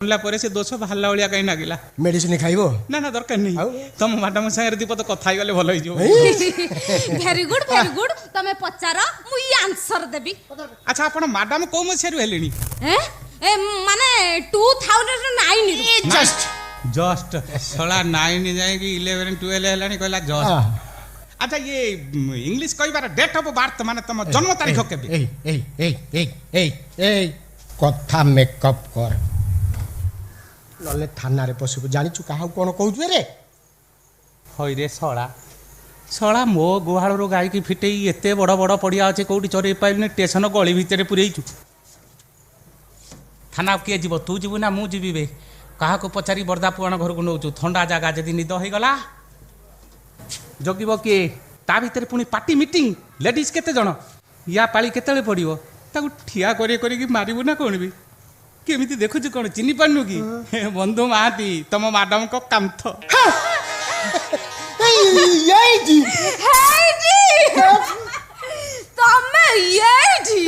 ला परे से दोष बाहरला भलिया कहीं नागिला मेडिसिन खाइबो ना ना दरकार नहीं तुम मैडम संगे दीपद कथा गले भल हो वेरी गुड तमे पचार मु ई आंसर देबी। अच्छा आपण मैडम को मसिया हेलेनी ए माने 2009 जस्ट जस्ट सला 9 जाए कि 11 12 हेलानी कहला जस्ट। अच्छा ये इंग्लिश कहबार डेट ऑफ बर्थ माने तुम जन्म तारीख केबे ए कथा मेकअप कर नले थाना रे पसिबो जानिचु काहा कोन कहू रे हई रे सला सला मो गुहाल रो गाय की फिटे एते बड़ बड़ पड़िया अच्छे कौटी चरे पाइलु स्टेशन गली भितर पुरेइचु थाना किए जीव तू जीवु ना मु जीवी बे कहा को पचारि बरदा पुआण घर को नौचु ठंडा जगह जदि निद हो गला जगिब किए ता भितर पुणी पार्टी मीटिंग लेडीज केते जण या पाली केतेले पड़िबो ताकू ठिया करी मारिबु ना कोन भी केमिति देखुछु कोन चिनी पानु की बंधु महाती तम मैडम को कामथ येजी तमे येठी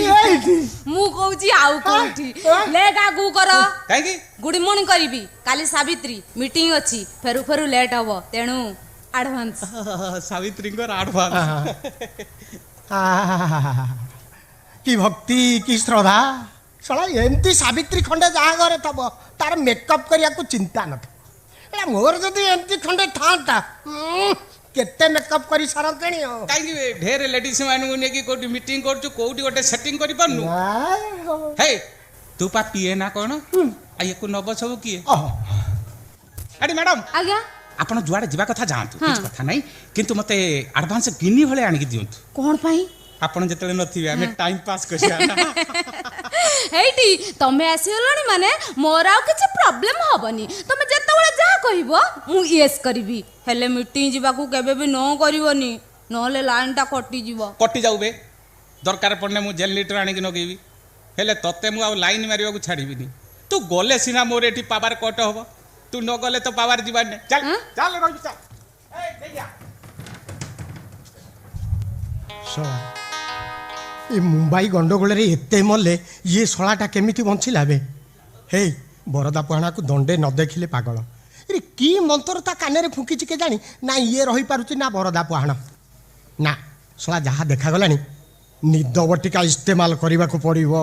मु कहूची आउ कोठी ले गागु कर काई की गुड मॉर्निंग करिबी काली सावित्री मीटिंग अछि फेरु फेरु लेट हबो तेनु एडवांस सावित्री को एडवांस की भक्ति की श्रद्धा सला एमती सावित्री खंडे जहाँ घरे थब तार मेकअप करिया को चिंता न था मोर जदि एमती खंडे थांता केते मेकअप करी सारंतणी हो काई ढेर लेडीज मानू ने की कोठी मीटिंग करछु कोठी गोटे सेटिंग करि पानु हे तू पा पिए ना कोन आ एको नब सब किए अरे मैडम आज्ञा आपण जुआडे जीवा कथा जानतु किछ कथा नहीं किंतु मते एडवांस गिनी भले आनी दियंतु कोन पाई आपण जेतले नथिबे हमें टाइम पास करिया हेटी तमे आसीलणी माने मोर आ किछ प्रॉब्लम होबनी तमे जेतबेले जा कहबो मु यस करबी हेले मीटिंग जीवा को केबे भी नो करबोनी नहले लाइन ता कटि जीवो कटि जाउबे दरकार पड़ने मु जेल लीटर आनी कि नगेबी हेले तते मु आ लाइन मारिबा को छाड़ीबिनी तू गले सिना मोर एठी पावर कट होबो तू न गले तो पावर जीवा ने चल चल रोज चल ए दैया सला ए मुंबई गंडगोल रे एते मले ये सलाटा केमिति बंचिला बे हे बरदा पुहाणा को दंडे न देखिले पागल अरे की मंत्र ता काने रे फुंकी के जानी ना ये रही पारुची ना बरदा पुहाणा ना सला जहा देखा गलानी निद बटिका इस्तेमाल करबा को पड़िबो।